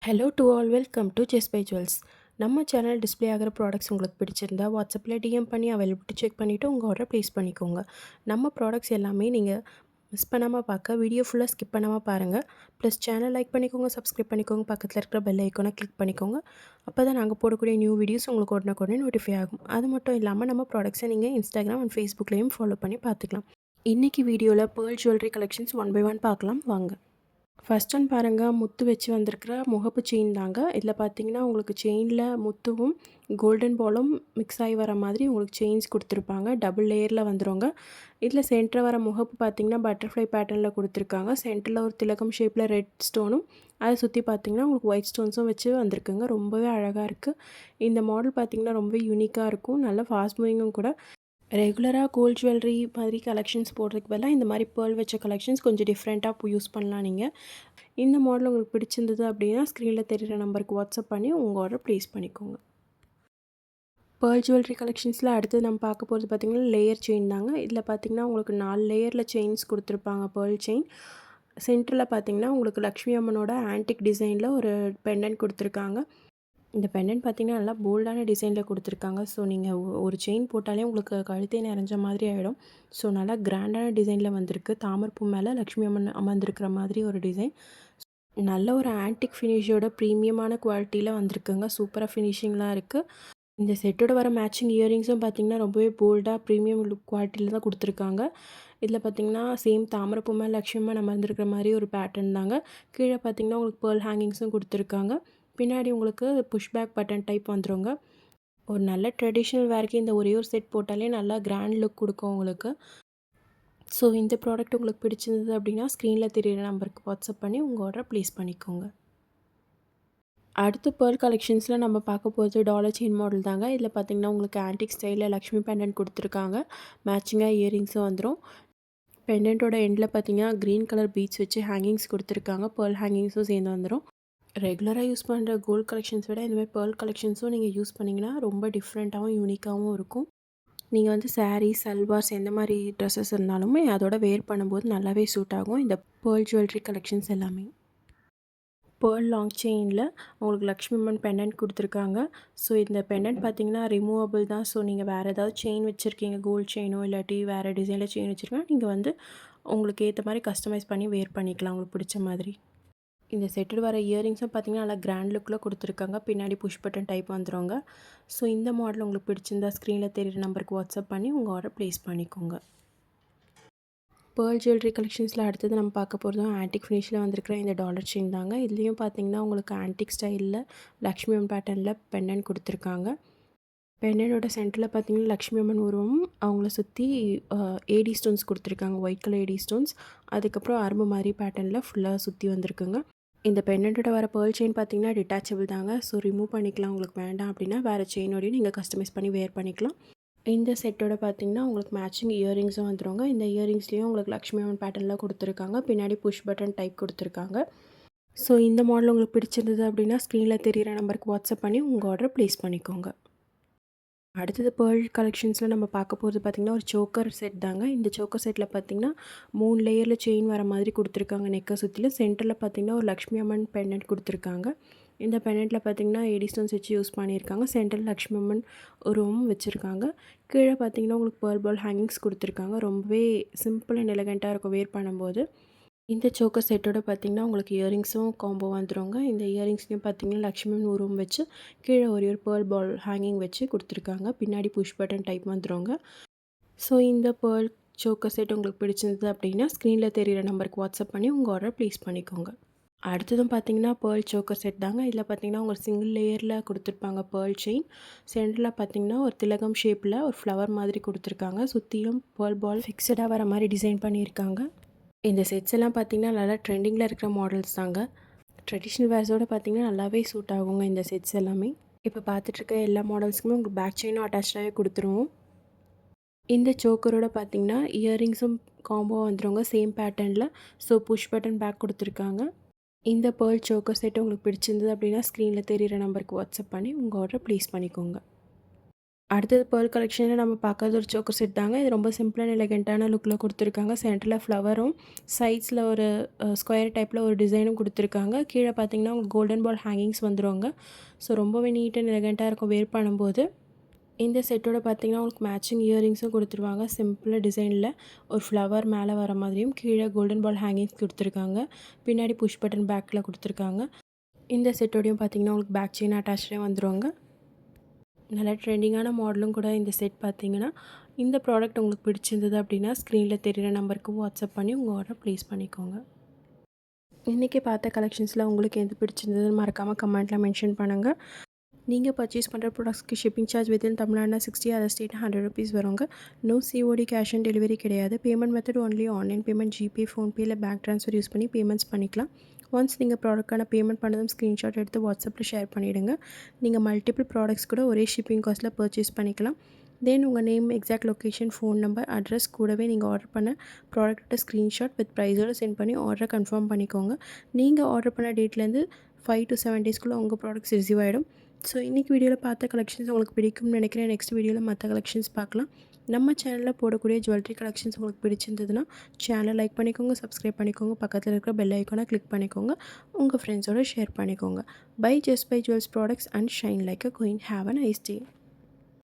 Hello to all welcome to chess by jewels. நம்ம சேனல் display ஆகிற ப்ராடக்ட்ஸ் உங்களுக்கு பிடிச்சிருந்தா வாட்ஸ்அப்பில் டிஎம் பண்ணி அவைலபிலிட்டி செக் பண்ணிவிட்டு உங்கள் ஆர்டரை ப்ளேஸ் பண்ணிக்கோங்க. நம்ம ப்ராடக்ட்ஸ் எல்லாமே நீங்கள் மிஸ் பண்ணாமல் பார்க்க வீடியோ ஃபுல்லாக ஸ்கிப் பண்ணாமல் பாருங்கள். ப்ளஸ் சேனல் லைக் பண்ணிக்கோங்க, சப்ஸ்கிரைப் பண்ணிக்கோங்க, பக்கத்தில் இருக்கிற பெல் ஐக்கானை கிளிக் பண்ணிக்கோங்க. அப்போ தான் நாங்கள் போடக்கூடிய நியூ வீடியோஸ் உங்களுக்கு உடனே நோட்டிஃபை ஆகும். அது மட்டும் இல்லாமல் நம்ம ப்ராடக்ட்ஸை நீங்கள் இன்ஸ்டாகிராம் அண்ட் ஃபேஸ்புக்லேயும் ஃபாலோ பண்ணி பார்த்துக்கலாம். இன்றைக்கி வீடியோவில் pearl jewellery collections one by one பார்க்கலாம் வாங்க. ஃபர்ஸ்ட் ஒன் பாருங்கள், முத்து வச்சு வந்திருக்கிற முகப்பு செயின் தாங்க. இதில் பார்த்தீங்கன்னா உங்களுக்கு செயினில் முத்துவும் கோல்டன் பாலும் மிக்ஸ் ஆகி வர மாதிரி உங்களுக்கு செயின்ஸ் கொடுத்துருப்பாங்க. டபுள் லேயரில் வந்துடுங்க. இதில் சென்டரில் வர முகப்பு பார்த்திங்கன்னா பட்டர்ஃப்ளை பேட்டர்னில் கொடுத்துருக்காங்க. சென்டரில் ஒரு திலகம் ஷேப்பில் ரெட் ஸ்டோனும் அதை சுற்றி பார்த்திங்கன்னா உங்களுக்கு ஒயிட் ஸ்டோன்ஸும் வச்சு வந்திருக்குங்க. ரொம்பவே அழகாக இருக்குது. இந்த மாடல் பார்த்திங்கன்னா ரொம்ப யூனிக்காக இருக்கும். நல்ல ஃபாஸ்ட் மூவிங்கும் கூட. ரெகுலராக கோல்ட் ஜுவல்லரி மாதிரி கலெக்ஷன்ஸ் போடுறதுக்கு பதிலாக இந்த மாதிரி பேர்ல் வச்ச கலெக்ஷன்ஸ் கொஞ்சம் டிஃப்ரெண்ட்டாக யூஸ் பண்ணலாம் நீங்கள். இந்த மாடல் உங்களுக்கு பிடிச்சிருந்தது அப்படின்னா ஸ்க்ரீனில் தெரிகிற நம்பருக்கு வாட்ஸ்அப் பண்ணி உங்கள் ஆர்டர் ப்ளேஸ் பண்ணிக்கோங்க. பேர்ல் ஜுவல்லரி கலெக்ஷன்ஸில் அடுத்து நம்ம பார்க்க போகிறது பார்த்திங்கன்னா லேயர் செயின் தாங்க. இதில் பார்த்திங்கன்னா உங்களுக்கு 4 லேயரில் செயின்ஸ் கொடுத்துருப்பாங்க. பேர்ல் செயின் சென்டரில் பார்த்திங்கன்னா உங்களுக்கு லக்ஷ்மி அம்மனோட ஆன்டிக் டிசைனில் ஒரு பெண்டன்ட் கொடுத்துருக்காங்க. இந்த பெண்டன்ட் பார்த்திங்கன்னா நல்லா போல்டான டிசைனில் கொடுத்துருக்காங்க. ஸோ நீங்கள் ஒரு செயின் போட்டாலே உங்களுக்கு கழுத்தே நிறைஞ்ச மாதிரி ஆகிடும். ஸோ நல்லா கிராண்டான டிசைனில் வந்திருக்கு. தாமரைப்பூ மேலே லக்ஷ்மி அம்மன் அமர்ந்திருக்கிற மாதிரி ஒரு டிசைன். நல்ல ஒரு ஆன்டிக் ஃபினிஷோட ப்ரீமியமான குவாலிட்டியில் வந்திருக்குங்க. சூப்பராக ஃபினிஷிங்லாம் இருக்குது. இந்த செட்டோட வர மேட்சிங் இயரிங்ஸும் பார்த்திங்கன்னா ரொம்பவே போல்டாக ப்ரீமியம் லுக் குவாலிட்டியில் தான் கொடுத்துருக்காங்க. இதில் பார்த்திங்கன்னா சேம் தாமரைப்பூ மேலே லக்ஷ்மி அம்மன் அமர்ந்திருக்கிற மாதிரி ஒரு பேட்டர்ன் தாங்க. கீழே பார்த்திங்கன்னா உங்களுக்கு பேர்ல் ஹேங்கிங்ஸும் கொடுத்துருக்காங்க. பின்னாடி உங்களுக்கு புஷ்பேக் பட்டன் டைப் வந்துடுங்க. ஒரு நல்ல ட்ரெடிஷ்னல் வேர்க்கு இந்த ஒரே ஒரு செட் போட்டாலே நல்லா கிராண்ட் லுக் கொடுக்கும் உங்களுக்கு. ஸோ இந்த ப்ராடக்ட் உங்களுக்கு பிடிச்சிருந்தது அப்படின்னா ஸ்க்ரீனில் தெரியிற நம்பருக்கு வாட்ஸ்அப் பண்ணி உங்கள் ஆர்டரை ப்ளேஸ் பண்ணிக்கோங்க. அடுத்து பேர்ல் கலெக்ஷன்ஸில் நம்ம பார்க்க போகிறது டாலர் செயின் மாடல் தாங்க. இதில் பார்த்திங்கன்னா உங்களுக்கு ஆன்டிக் ஸ்டைலில் லக்ஷ்மி பெண்டன்ட் கொடுத்துருக்காங்க. மேட்சிங்காக இயரிங்ஸும் வந்துடும். பெண்டன்ட்டோட எண்டில் பார்த்திங்கன்னா க்ரீன் கலர் பீட்ஸ் வச்சு ஹேங்கிங்ஸ் கொடுத்துருக்காங்க. பேர்ல் ஹேங்கிங்ஸும் சேர்ந்து வந்துடும். ரெகுலராக யூஸ் பண்ணுற கோல்ட் கலெக்ஷன்ஸ் விட இந்த மாதிரி பேர்ல் கலெக்ஷன்ஸும் நீங்கள் யூஸ் பண்ணிங்கன்னா ரொம்ப டிஃப்ரெண்ட்டாகவும் யூனிக்காகவும் இருக்கும். நீங்கள் வந்து சாரீ, சல்வார்ஸ் எந்த மாதிரி ட்ரெஸ்ஸஸ் இருந்தாலுமே அதோட வேர் பண்ணும்போது நல்லாவே சூட் ஆகும் இந்த பேர்ல் ஜுவல்லரி கலெக்ஷன்ஸ் எல்லாமே. பேர்ல் லாங் செயினில் உங்களுக்கு லக்ஷ்மி அம்மன் பெண்டன்ட் கொடுத்துருக்காங்க. ஸோ இந்த பெண்டன்ட் பார்த்திங்கன்னா ரிமூவபிள் தான். ஸோ நீங்கள் வேறு ஏதாவது செயின் வச்சுருக்கீங்க, கோல்ட் செயினோ இல்லாட்டி வேறு டிசைனில் செயின் வச்சுருக்கீங்கன்னா நீங்கள் வந்து உங்களுக்கு ஏற்ற மாதிரி கஸ்டமைஸ் பண்ணி வேர் பண்ணிக்கலாம் உங்களுக்கு பிடிச்ச மாதிரி. இந்த செட்டில் வர இயரிங்ஸும் பார்த்திங்கன்னா நல்லா கிராண்ட் லுக்கில் கொடுத்துருக்காங்க. பின்னாடி புஷ் பட்டன் டைப் வந்துடுங்க. ஸோ இந்த மாடல் உங்களுக்கு பிடிச்சிருந்தா ஸ்க்ரீனில் தெரிகிற நம்பருக்கு வாட்ஸ்அப் பண்ணி உங்கள் ஆர்டர் ப்ளேஸ் பண்ணிக்கோங்க. பேர்ல் ஜுவல்லரி கலெக்ஷன்ஸில் அடுத்தது நம்ம பார்க்க போகிறதும் ஆன்டிக் ஃபினிஷில் வந்திருக்கிற இந்த டாலர் செயின் தாங்க. இதுலேயும் பார்த்திங்கன்னா உங்களுக்கு ஆன்டிக் ஸ்டைலில் லக்ஷ்மி அம்மன் பேட்டர்னில் பெண்டன்ட் கொடுத்துருக்காங்க. பெண்டனோட சென்டரில் பார்த்திங்கன்னா லக்ஷ்மி அம்மன் உருவம், அவங்கள சுற்றி ஏடி ஸ்டோன்ஸ் கொடுத்துருக்காங்க. White colour AD stones. அதுக்கப்புறம் அரும்பு மாதிரி பேட்டர்னில் ஃபுல்லாக சுற்றி வந்திருக்குங்க. இந்த பெண்டன்ட்டோட வர பேர்ல் செயின் பார்த்திங்கன்னா டிட்டாச்சபிள் தாங்க. ஸோ ரிமூவ் பண்ணிக்கலாம். உங்களுக்கு வேண்டாம் அப்படின்னா வேறு செயினோடையும் நீங்கள் கஸ்டமைஸ் பண்ணி வேர் பண்ணிக்கலாம். இந்த செட்டோட பார்த்திங்கன்னா உங்களுக்கு மேட்சிங் இயரிங்ஸும் வந்துடுங்க. இந்த இயரிங்ஸ்லேயும் உங்களுக்கு லக்ஷ்மி அம்மன் பேட்டர்னில் கொடுத்துருக்காங்க. பின்னாடி புஷ் பட்டன் டைப் கொடுத்துருக்காங்க. ஸோ இந்த மாடல் உங்களுக்கு பிடிச்சிருந்தது அப்படின்னா ஸ்க்ரீனில் தெரிகிற நம்பருக்கு வாட்ஸ்அப் பண்ணி உங்கள் ஆர்டர் ப்ளேஸ் பண்ணிக்கோங்க. அடுத்தது பேர்ல் கலெக்ஷன்ஸில் நம்ம பார்க்க போகிறது பார்த்திங்கன்னா ஒரு சோக்கர் செட் தாங்க. இந்த சோக்கர் செட்டில் பார்த்திங்கன்னா 3 லேயரில் செயின் வர மாதிரி கொடுத்துருக்காங்க. நெக்கை சுற்றிலும் சென்டரில் பார்த்திங்கன்னா ஒரு லக்ஷ்மி அம்மன் பெண்டன்ட் கொடுத்துருக்காங்க. இந்த பெண்டன்ட்டில் பார்த்திங்கன்னா ஏடி ஸ்டோன்ஸ் வச்சு யூஸ் பண்ணியிருக்காங்க. சென்டரில் லக்ஷ்மி அம்மன் உருவமும் வச்சுருக்காங்க. கீழே பார்த்திங்கன்னா உங்களுக்கு பேர்ல் பால் ஹேங்கிங்ஸ் கொடுத்துருக்காங்க. ரொம்பவே சிம்பிள் அண்ட் எலகண்ட்டாக இருக்கும் வேர் பண்ணும்போது. இந்த சோக்கர் செட்டோட பார்த்திங்கன்னா உங்களுக்கு இயரிங்ஸும் காம்போ வந்துடுங்க. இந்த இயரிங்ஸ்லையும் பார்த்திங்கன்னா லக்ஷ்மி உருவம் வச்சு கீழே ஒரு பேர்ல் பால் ஹேங்கிங் வச்சு கொடுத்துருக்காங்க. பின்னாடி புஷ் பட்டன் டைப் வந்துடுங்க. ஸோ இந்த பேர்ல் சோக்கர் செட் உங்களுக்கு பிடிச்சிருந்தது அப்படின்னா ஸ்க்ரீனில் தெரிகிற நம்பருக்கு வாட்ஸ்அப் பண்ணி உங்கள் ஆர்டர் ப்ளேஸ் பண்ணிக்கோங்க. அடுத்ததும் பார்த்திங்கன்னா பேர்ல் சோக்கர் செட் தாங்க. இதில் பார்த்திங்கன்னா உங்களுக்கு சிங்கிள் லேயரில் கொடுத்துருப்பாங்க பேர்ல் செயின். சென்டரில் பார்த்திங்கன்னா ஒரு திலகம் ஷேப்பில் ஒரு ஃப்ளவர் மாதிரி கொடுத்துருக்காங்க. சுற்றிலும் பேர்ல் பால் ஃபிக்ஸடாக வர மாதிரி டிசைன் பண்ணியிருக்காங்க. இந்த செட்ஸ் எல்லாம் பார்த்திங்கன்னா நல்லா ட்ரெண்டிங்கில் இருக்கிற மாடல்ஸ் தாங்க. ட்ரெடிஷ்னல் வேர்ஸோடு பார்த்திங்கன்னா நல்லாவே சூட் ஆகுங்க இந்த செட்ஸ் எல்லாமே. இப்போ பார்த்துட்ருக்க எல்லா மாடல்ஸுக்குமே உங்களுக்கு பேக் செயினும் அட்டாச்சாகவே கொடுத்துருவோம். இந்த சோக்கரோட பார்த்திங்கன்னா இயரிங்ஸும் காம்போ வந்துடுங்க சேம் பேட்டர்னில். ஸோ புஷ் பட்டன் பேக் கொடுத்துருக்காங்க. இந்த பேர்ல் சோக்கர் செட் உங்களுக்கு பிடிச்சிருந்தது அப்படின்னா ஸ்க்ரீனில் தெரிகிற நம்பருக்கு வாட்ஸ்அப் பண்ணி உங்கள் ஆர்டரை ப்ளேஸ் பண்ணிக்கோங்க. அடுத்தது பேர்ல் கலெக்ஷனில் நம்ம பார்க்கறது ஒரு சோக்கர் செட் தாங்க. இது ரொம்ப சிம்பிள் அண்ட் எலகென்ட்டான லுக்கில் கொடுத்துருக்காங்க. சென்டரில் ஃப்ளவரும், சைட்ஸில் ஒரு ஸ்கொயர் டைப்பில் ஒரு டிசைனும் கொடுத்துருக்காங்க. கீழே பார்த்தீங்கன்னா உங்களுக்கு கோல்டன் பால் ஹேங்கிங்ஸ் வந்துருவாங்க. ஸோ ரொம்பவே நீட் அண்ட் எலகென்ட்டாக இருக்கும் வேர் பண்ணும்போது. இந்த செட்டோட பார்த்தீங்கன்னா உங்களுக்கு மேட்சிங் இயரிங்ஸும் கொடுத்துருவாங்க. சிம்பிள் டிசைனில் ஒரு ஃப்ளவர் மேலே வர மாதிரியும், கீழே கோல்டன் பால் ஹேங்கிங்ஸ் கொடுத்துருக்காங்க. பின்னாடி புஷ் பட்டன் பேக்கில் கொடுத்துருக்காங்க. இந்த செட்டோடையும் பார்த்தீங்கன்னா உங்களுக்கு பேக் செயின் அட்டாச்லேயே வந்துருவாங்க. நல்ல ட்ரெண்டிங்கான மாடலும் கூட இந்த செட் பார்த்தீங்கன்னா. இந்த ப்ராடக்ட் உங்களுக்கு பிடிச்சிருந்தது அப்படின்னா ஸ்க்ரீனில் தெரியிற நம்பருக்கு வாட்ஸ்அப் பண்ணி உங்கள் ஆர்டரை ப்ளேஸ் பண்ணிக்கோங்க. இன்றைக்கி பார்த்த கலெக்ஷன்ஸில் உங்களுக்கு எது பிடிச்சிருந்ததுன்னு மறக்காமல் கமெண்ட்டில் மென்ஷன் பண்ணுங்கள். நீங்கள் பர்ச்சேஸ் பண்ணுற ப்ராடக்ட்ஸ்க்கு ஷிப்பிங் சார்ஜ் வித்தின் தமிழ்நாடுனா 60, அதர் ஸ்டேட் 100 ருபீஸ் வருங்க. No COD cash on delivery கிடையாது. Payment method only online payment, GPay, PhonePe இல்லை பேங்க் ட்ரான்ஸ்ஃபர் யூஸ் பண்ணி பேமெண்ட்ஸ் பண்ணிக்கலாம். ஒன்ஸ் நீங்கள் ப்ராடக்டான பேமெண்ட் பண்ணதும் ஸ்க்ரீன்ஷாட் எடுத்து வாட்ஸ்அப்பில் ஷேர் பண்ணிவிடுங்க. நீங்கள் மல்டிபிள் ப்ராடக்ட்ஸ் கூட ஒரே ஷிப்பிங் காஸ்ட்டில் பர்ச்சேஸ் பண்ணிக்கலாம். தென் உங்கள் name, exact location, phone number, address கூடவே நீங்கள் ஆர்டர் பண்ண ப்ராடக்ட்டோட ஸ்க்ரீன்ஷாட் வித் ப்ரைஸோடு சென்ட் பண்ணி ஆர்டரை கன்ஃபார்ம் பண்ணிக்கோங்க. நீங்கள் ஆர்டர் பண்ண டேட்லேருந்து 5 to 7 டேஸ்க்குள்ளே உங்கள் ப்ராடக்ட்ஸ் ரிசீவ் ஆகிடும். ஸோ இன்றைக்கி வீடியோவில் பார்த்த கலெக்ஷன்ஸ் உங்களுக்கு பிடிக்கும்னு நினைக்கிறேன். நெக்ஸ்ட் வீடியோவில் மற்ற கலெக்ஷன்ஸ் பார்க்கலாம். நம்ம சேனலில் போடக்கூடிய ஜுவல்லரி கலெக்ஷன்ஸ் உங்களுக்கு பிடிச்சிருந்ததுன்னா சேனலை லைக் பண்ணிக்கோங்க, சப்ஸ்கிரைப் பண்ணிக்கோங்க, பக்கத்தில் இருக்கிற பெல் ஐக்கானை கிளிக் பண்ணிக்கோங்க, உங்கள் ஃப்ரெண்ட்ஸோடு ஷேர் பண்ணிக்கோங்க. Bye just by jewels products and shine like a queen. Have a nice day.